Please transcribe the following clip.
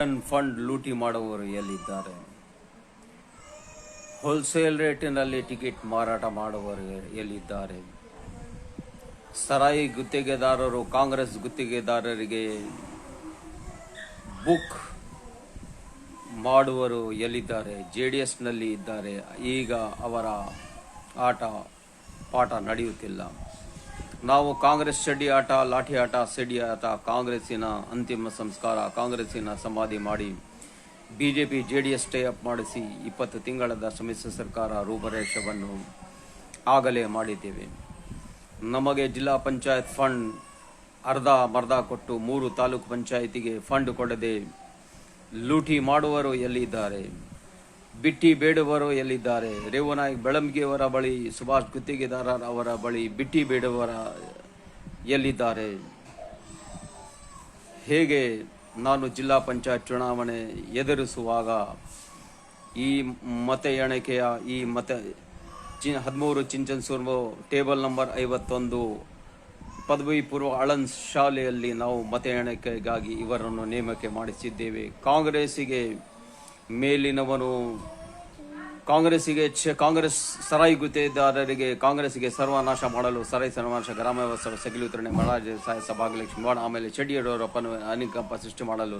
Fund ಲೂಟಿ ಮಾಡುವವರು ಎಲ್ಲಿದ್ದಾರೆ? ಹೋಲ್ಸೇಲ್ ರೇಟಿನಲ್ಲಿ ಟಿಕೆಟ್ ಮಾರಾಟ ಮಾಡುವವರು ಎಲ್ಲಿದ್ದಾರೆ? ಸರಾಯಿ ಗುತ್ತಿಗೆದಾರರು ಕಾಂಗ್ರೆಸ್ ಗುತ್ತಿಗೆದಾರರಿಗೆ ಬುಕ್ ಮಾಡುವರು ಎಲ್ಲಿದ್ದಾರೆ? JDSನಲ್ಲಿ ಇದ್ದಾರೆ. ಈಗ ಅವರ ಆಟ ಪಾಠ ನಡೆಯುತ್ತಿಲ್ಲ. ನಾವು ಕಾಂಗ್ರೆಸ್ ಚಡ್ಡಿ ಆಟ, ಲಾಠಿ ಆಟ, ಸಿಡಿ ಆಟ, ಕಾಂಗ್ರೆಸ್ಸಿನ ಅಂತಿಮ ಸಂಸ್ಕಾರ, ಕಾಂಗ್ರೆಸ್ಸಿನ ಸಮಾಧಿ ಮಾಡಿ ಬಿಜೆಪಿ JDS ಟೈ ಅಪ್ ಮಾಡಿಸಿ 20 ತಿಂಗಳದ ಸಮ್ಮಿಶ್ರ ಸರ್ಕಾರ ರೂಪರೇಷವನ್ನು ಆಗಲೇ ಮಾಡಿದ್ದೇವೆ. ನಮಗೆ ಜಿಲ್ಲಾ ಪಂಚಾಯತ್ ಫಂಡ್ ಅರ್ಧ ಮರ್ಧ ಕೊಟ್ಟು 3 ತಾಲೂಕು ಪಂಚಾಯಿತಿಗೆ ಫಂಡ್ ಕೊಡದೆ ಲೂಟಿ ಮಾಡುವರು ಎಲ್ಲಿದ್ದಾರೆ? ಬಿಟ್ಟಿ ಬೇಡುವರು ಎಲ್ಲಿದ್ದಾರೆ? ರೇವನಾಯಕ್ ಬೆಳಂಗಿಯವರ ಬಳಿ, ಸುಭಾಷ್ ಗುತ್ತಿಗೆದಾರ ಅವರ ಬಳಿ ಬಿಟ್ಟಿ ಬೇಡುವರ ಎಲ್ಲಿದ್ದಾರೆ? ಹೇಗೆ ನಾನು ಜಿಲ್ಲಾ ಪಂಚಾಯತ್ ಚುನಾವಣೆ ಎದುರಿಸುವಾಗ ಈ ಮತ ಎಣಿಕೆಯ 13 ಚಿಂಚನ್ಸೂರು ಟೇಬಲ್ ನಂಬರ್ 51 ಪದವಿ ಪೂರ್ವ ಆಳಂದ್ ಶಾಲೆಯಲ್ಲಿ ನಾವು ಮತ ಎಣಿಕೆಗಾಗಿ ಇವರನ್ನು ನೇಮಕ ಮಾಡಿಸಿದ್ದೇವೆ. ಕಾಂಗ್ರೆಸ್ಸಿಗೆ ಮೇಲಿನವನು, ಕಾಂಗ್ರೆಸ್ ಸರಾಯಿ ಗುತ್ತಿಗೆದಾರರಿಗೆ ಕಾಂಗ್ರೆಸ್ಸಿಗೆ ಸರ್ವನಾಶ ಮಾಡಲು ಸರಾಯಿ ಸರ್ವನಾಶ, ಗ್ರಾಮ ವ್ಯವಸ್ಥೆ ಸಗಿಲು ವಿತರಣೆ, ಮಹಾರಾಜ ಸಭಾಗಲಕ್ಷ್ಮಿ, ಆಮೇಲೆ ಚಡಿಯಡವರಪ್ಪನ ಅನುಕಂಪ ಸೃಷ್ಟಿ ಮಾಡಲು